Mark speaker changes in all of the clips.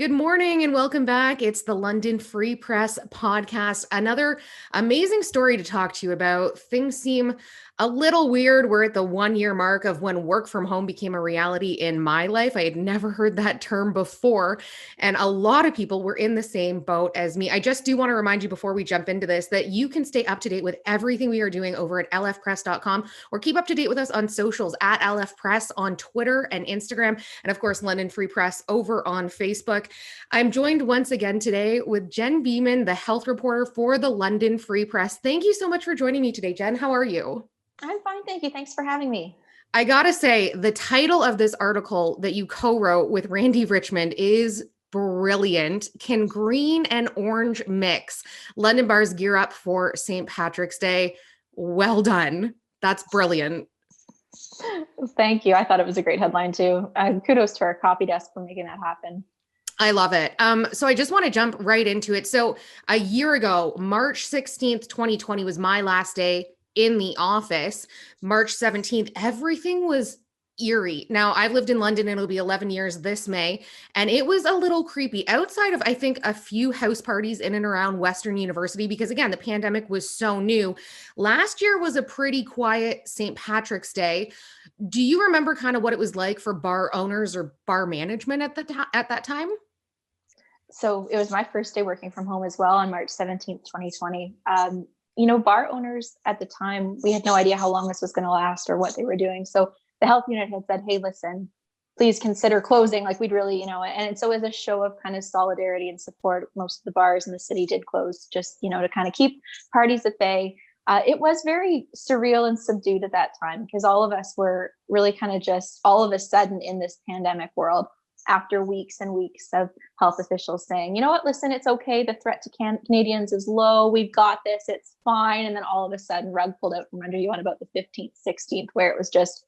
Speaker 1: Good morning and welcome back. It's the London Free Press podcast. Another amazing story to talk to you about. Things seem a little weird. We're at the 1 year mark of when work from home became a reality in my life. I had never heard that term before. And a lot of people were in the same boat as me. I just do want to remind you before we jump into this that you can stay up to date with everything we are doing over at lfpress.com or keep up to date with us on socials at lfpress on Twitter and Instagram. And of course, London Free Press over on Facebook. I'm joined once again today with Jen Bieman, the health reporter for the London Free Press. Thank you so much for joining me today, Jen. How are you?
Speaker 2: I'm fine, thank you. Thanks for having me.
Speaker 1: I gotta say, the title of this article that you co-wrote with Randy Richmond is brilliant. Can green and orange mix? London bars gear up for St. Patrick's Day. Well done. That's brilliant.
Speaker 2: Thank you. I thought it was a great headline too. Kudos to our copy desk for making that happen.
Speaker 1: I love it. So I just want to jump right into it. So a year ago, March 16th, 2020 was my last day in the office. March 17th, everything was eerie. Now, I've lived in London and it'll be 11 years this May, and it was a little creepy outside of, I think, a few house parties in and around Western University, because again, the pandemic was so new. Last year was a pretty quiet St. Patrick's Day. Do you remember kind of what it was like for bar owners or bar management at that time?
Speaker 2: So it was my first day working from home as well on March 17th, 2020. Bar owners at the time, we had no idea how long this was going to last or what they were doing. So the health unit had said, hey, listen, please consider closing. Like we'd really, and so as a show of kind of solidarity and support, most of the bars in the city did close just, to kind of keep parties at bay. It was very surreal and subdued at that time because all of us were really kind of just all of a sudden in this pandemic world after weeks and weeks of health officials saying, you know what, listen, it's okay. The threat to Canadians is low. We've got this. It's fine. And then all of a sudden rug pulled out from under you on about the 15th, 16th, where it was just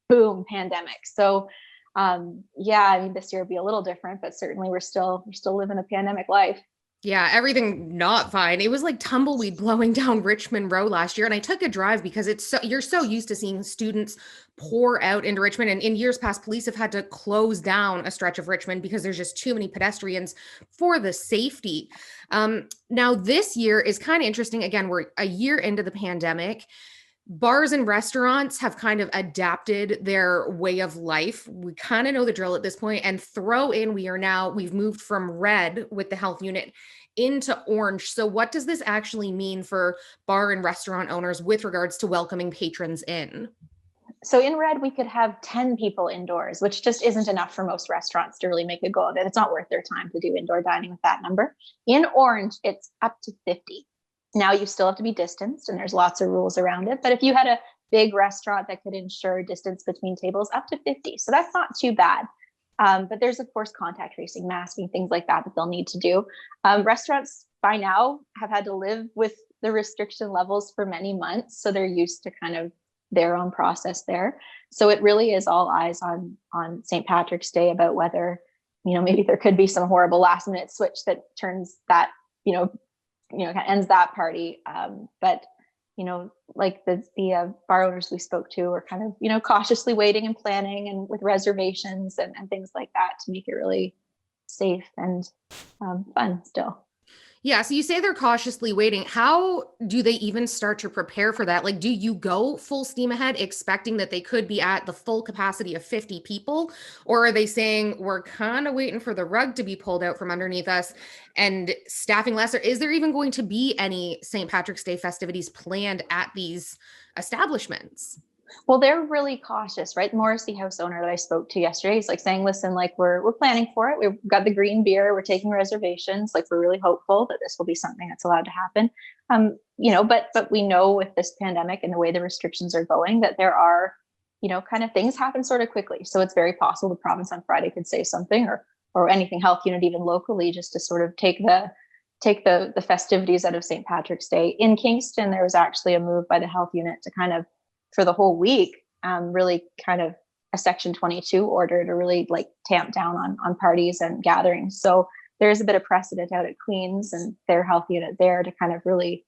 Speaker 2: boom, pandemic. So this year would be a little different, but certainly we're still living a pandemic life.
Speaker 1: Yeah, everything not fine. It was like tumbleweed blowing down Richmond Road last year. And I took a drive because you're so used to seeing students pour out into Richmond. And in years past, police have had to close down a stretch of Richmond because there's just too many pedestrians for the safety. Now this year is kind of interesting. Again, we're a year into the pandemic. Bars and restaurants have kind of adapted their way of life. We kind of know the drill at this point, and we've moved from red with the health unit into orange. So what does this actually mean for bar and restaurant owners with regards to welcoming patrons in?
Speaker 2: So in red, we could have 10 people indoors, which just isn't enough for most restaurants to really make a go of it. It's not worth their time to do indoor dining with that number. In orange, it's up to 50. Now you still have to be distanced and there's lots of rules around it. But if you had a big restaurant that could ensure distance between tables, up to 50. So that's not too bad. But there's, of course, contact tracing, masking, things like that they'll need to do. Restaurants by now have had to live with the restriction levels for many months. So they're used to kind of their own process there. So it really is all eyes on St. Patrick's Day about whether, maybe there could be some horrible last minute switch that turns that, ends that party. But like the bar owners we spoke to are kind of, cautiously waiting and planning and with reservations and things like that to make it really safe and fun still.
Speaker 1: Yeah. So you say they're cautiously waiting. How do they even start to prepare for that? Like, do you go full steam ahead expecting that they could be at the full capacity of 50 people? Or are they saying we're kind of waiting for the rug to be pulled out from underneath us and staffing less? Or is there even going to be any St. Patrick's Day festivities planned at these establishments?
Speaker 2: Well, they're really cautious, right? The Morrissey House owner that I spoke to yesterday, he's like saying, listen, like we're planning for it. We've got the green beer. We're taking reservations. Like we're really hopeful that this will be something that's allowed to happen. But we know with this pandemic and the way the restrictions are going that there are, kind of things happen sort of quickly. So it's very possible the province on Friday could say something or anything health unit, even locally, just to sort of take the festivities out of St. Patrick's Day. In Kingston, there was actually a move by the health unit to kind of, for the whole week, really kind of a Section 22 order to really like tamp down on parties and gatherings. So there's a bit of precedent out at Queen's and their health unit there to kind of really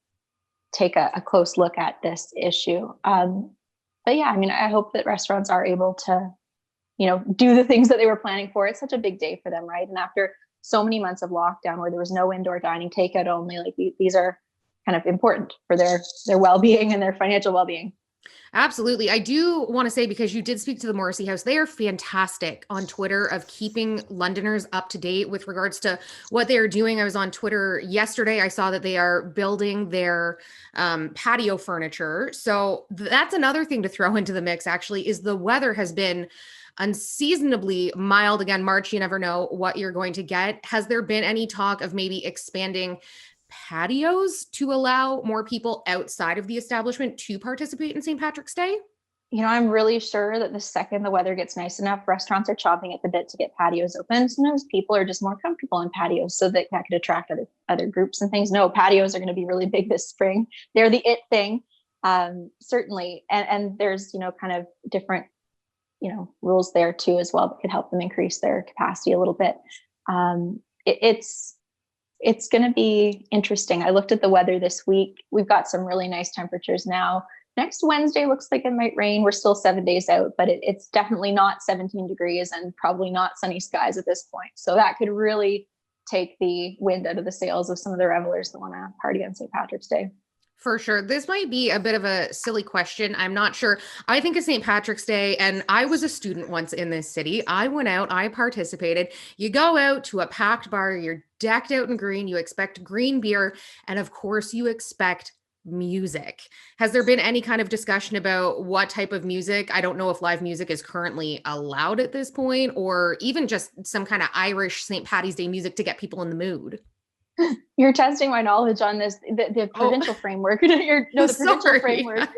Speaker 2: take a close look at this issue. But yeah, I hope that restaurants are able to, do the things that they were planning for. It's such a big day for them, right? And after so many months of lockdown where there was no indoor dining, takeout only. Like these are kind of important for their well-being and their financial well-being.
Speaker 1: Absolutely. I do want to say, because you did speak to the Morrissey House, they are fantastic on Twitter of keeping Londoners up to date with regards to what they are doing. I was on Twitter yesterday. I saw that they are building their patio furniture. So that's another thing to throw into the mix, actually, is the weather has been unseasonably mild. Again, March, you never know what you're going to get. Has there been any talk of maybe expanding patios to allow more people outside of the establishment to participate in St. Patrick's Day?
Speaker 2: I'm really sure that the second the weather gets nice enough, restaurants are chomping at the bit to get patios open. Sometimes people are just more comfortable in patios, so that could attract other groups and things. No, patios are going to be really big this spring. They're the it thing, certainly. And there's, kind of different, rules there too as well that could help them increase their capacity a little bit. It's going to be interesting. I looked at the weather this week. We've got some really nice temperatures now. Next Wednesday looks like it might rain. We're still 7 days out, but it's definitely not 17 degrees and probably not sunny skies at this point. So that could really take the wind out of the sails of some of the revelers that want to party on St. Patrick's Day.
Speaker 1: For sure. This might be a bit of a silly question. I'm not sure. I think of St. Patrick's Day, and I was a student once in this city. I went out, I participated. You go out to a packed bar, you're decked out in green, you expect green beer, and of course, you expect music. Has there been any kind of discussion about what type of music? I don't know if live music is currently allowed at this point, or even just some kind of Irish St. Patty's Day music to get people in the mood.
Speaker 2: You're testing my knowledge on this, the provincial framework. The provincial framework.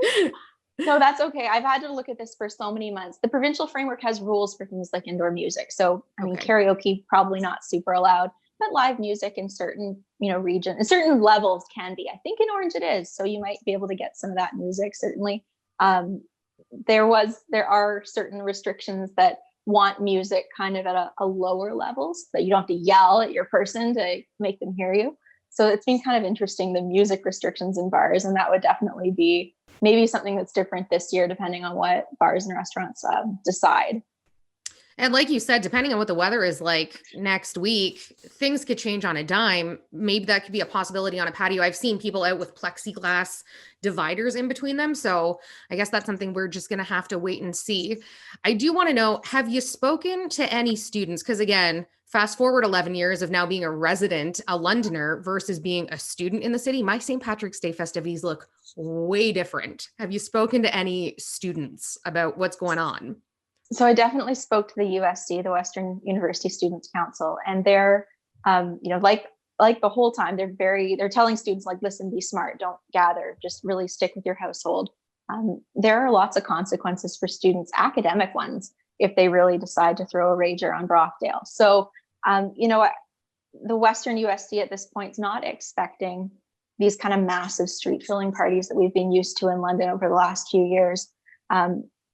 Speaker 2: No, that's okay. I've had to look at this for so many months. The provincial framework has rules for things like indoor music. So, I mean, karaoke, probably not super allowed, but live music in certain, regions, in certain levels can be. I think in Orange it is. So you might be able to get some of that music, certainly. There are certain restrictions that want music kind of at a lower level so that you don't have to yell at your person to make them hear you. So it's been kind of interesting, the music restrictions in bars, and that would definitely be maybe something that's different this year, depending on what bars and restaurants decide.
Speaker 1: And like you said, depending on what the weather is like next week, things could change on a dime. Maybe that could be a possibility on a patio. I've seen people out with plexiglass dividers in between them. So I guess that's something we're just going to have to wait and see. I do want to know, have you spoken to any students? Because again, fast forward 11 years of now being a resident, a Londoner versus being a student in the city, my St. Patrick's Day festivities look way different. Have you spoken to any students about what's going on?
Speaker 2: So I definitely spoke to the USC, the Western University Students' Council, and they're, like the whole time, they're telling students, like, listen, be smart, don't gather, just really stick with your household. There are lots of consequences for students, academic ones, if they really decide to throw a rager on Brockdale. So, the Western USC at this point is not expecting these kind of massive street filling parties that we've been used to in London over the last few years.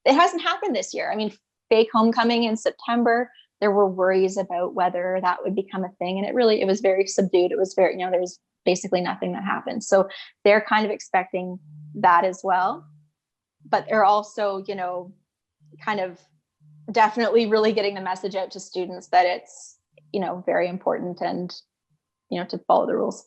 Speaker 2: It hasn't happened this year. I mean, fake homecoming in September, there were worries about whether that would become a thing. And it was very subdued. It was very, there was basically nothing that happened. So they're kind of expecting that as well. But they're also, kind of definitely really getting the message out to students that it's, very important and, to follow the rules.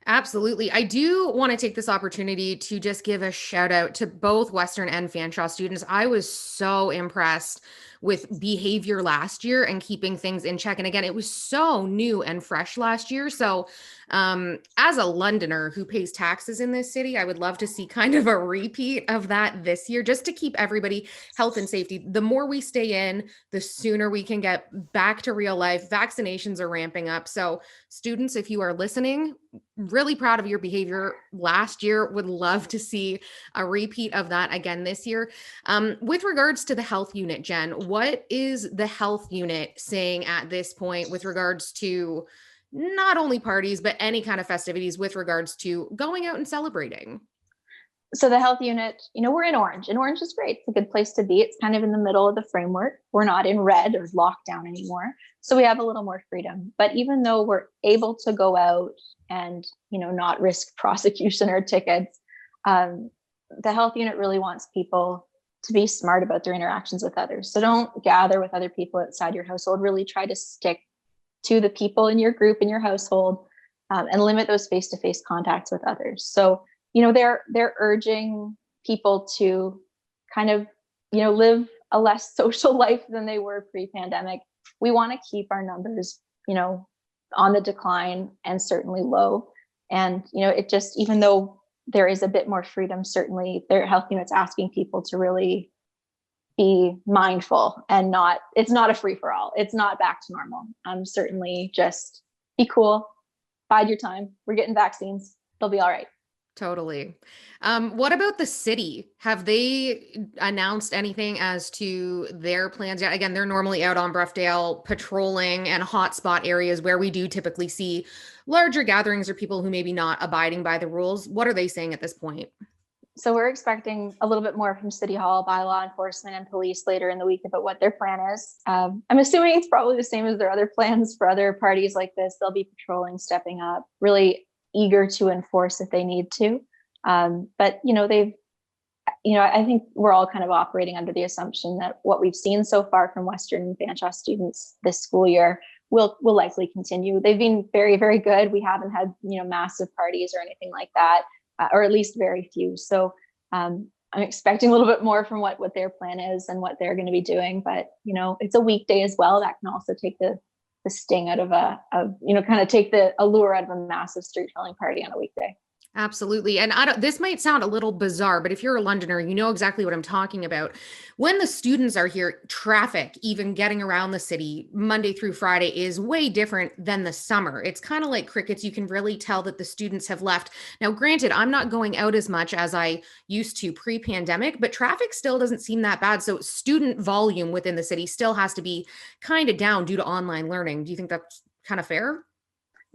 Speaker 1: Absolutely. I do want to take this opportunity to just give a shout out to both Western and Fanshawe students. I was so impressed with behavior last year and keeping things in check. And again, it was so new and fresh last year. So as a Londoner who pays taxes in this city, I would love to see kind of a repeat of that this year, just to keep everybody health and safety. The more we stay in, the sooner we can get back to real life. Vaccinations are ramping up. So students, if you are listening, really proud of your behavior last year. Would love to see a repeat of that again this year. With regards to the health unit, Jen, what is the health unit saying at this point with regards to not only parties, but any kind of festivities with regards to going out and celebrating?
Speaker 2: So the health unit, we're in Orange, and Orange is great. It's a good place to be. It's kind of in the middle of the framework. We're not in red or lockdown anymore. So we have a little more freedom. But even though we're able to go out and, not risk prosecution or tickets, the health unit really wants people to be smart about their interactions with others. So don't gather with other people outside your household. Really try to stick to the people in your group, in your household, and limit those face-to-face contacts with others. So, they're urging people to kind of, live a less social life than they were pre-pandemic. We want to keep our numbers, on the decline and certainly low. And, it just, even though there is a bit more freedom, certainly their health unit's asking people to really be mindful and it's not a free for all. It's not back to normal. Certainly just be cool, bide your time. We're getting vaccines. They'll be all right.
Speaker 1: Totally. What about the city? Have they announced anything as to their plans? Yeah, again, they're normally out on Broughdale patrolling and hotspot areas where we do typically see larger gatherings or people who maybe not abiding by the rules. What are they saying at this point?
Speaker 2: So we're expecting a little bit more from City Hall by law enforcement and police later in the week about what their plan is. I'm assuming it's probably the same as their other plans for other parties like this. They'll be patrolling, stepping up, really eager to enforce if they need to. But I think we're all kind of operating under the assumption that what we've seen so far from Western Fanshawe students this school year will likely continue. They've been very, very good. We haven't had, massive parties or anything like that, or at least very few. So I'm expecting a little bit more from what their plan is and what they're going to be doing. But, it's a weekday as well. That can also take the sting out of kind of take the allure out of a massive street filling party on a weekday.
Speaker 1: Absolutely. And this might sound a little bizarre, but if you're a Londoner, you know exactly what I'm talking about. When the students are here, traffic, even getting around the city Monday through Friday, is way different than the summer. It's kind of like crickets. You can really tell that the students have left. Now, granted, I'm not going out as much as I used to pre-pandemic, but traffic still doesn't seem that bad. So student volume within the city still has to be kind of down due to online learning. Do you think that's kind of fair?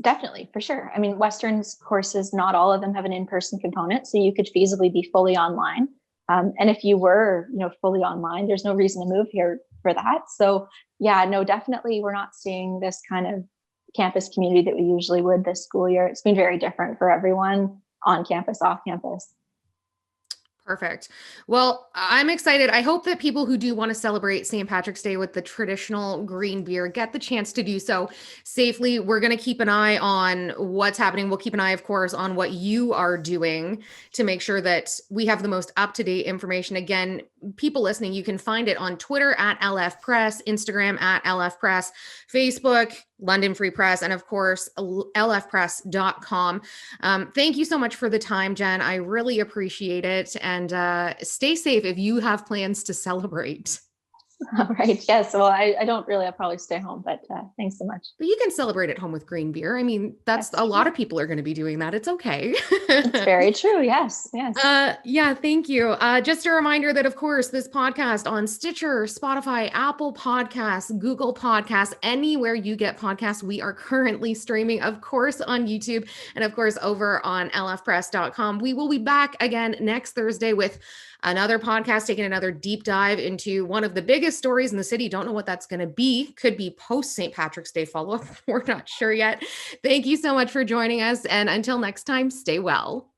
Speaker 2: Definitely, for sure. I mean, Western's courses, not all of them have an in-person component, so you could feasibly be fully online. And if you were, fully online, there's no reason to move here for that. So yeah, no, definitely we're not seeing this kind of campus community that we usually would this school year. It's been very different for everyone on campus, off campus.
Speaker 1: Perfect. Well, I'm excited. I hope that people who do want to celebrate St. Patrick's Day with the traditional green beer get the chance to do so safely. We're going to keep an eye on what's happening. We'll keep an eye, of course, on what you are doing to make sure that we have the most up-to-date information. Again, people listening, you can find it on Twitter at LF Press, Instagram at LF Press, Facebook, London Free Press, and of course, lfpress.com. Thank you so much for the time, Jen. I really appreciate it. And stay safe if you have plans to celebrate.
Speaker 2: All right. Yes. Well, I don't really. I'll probably stay home, but thanks so much.
Speaker 1: But you can celebrate at home with green beer. I mean, that's a lot of people are going to be doing that. It's okay.
Speaker 2: It's very true. Yes. Yes.
Speaker 1: Yeah. Thank you. Just a reminder that, of course, this podcast on Stitcher, Spotify, Apple Podcasts, Google Podcasts, anywhere you get podcasts, we are currently streaming, of course, on YouTube and, of course, over on lfpress.com. We will be back again next Thursday with another podcast, taking another deep dive into one of the biggest stories in the city. Don't know what that's going to be. Could be post St. Patrick's Day follow-up. We're not sure yet. Thank you so much for joining us. And until next time, stay well.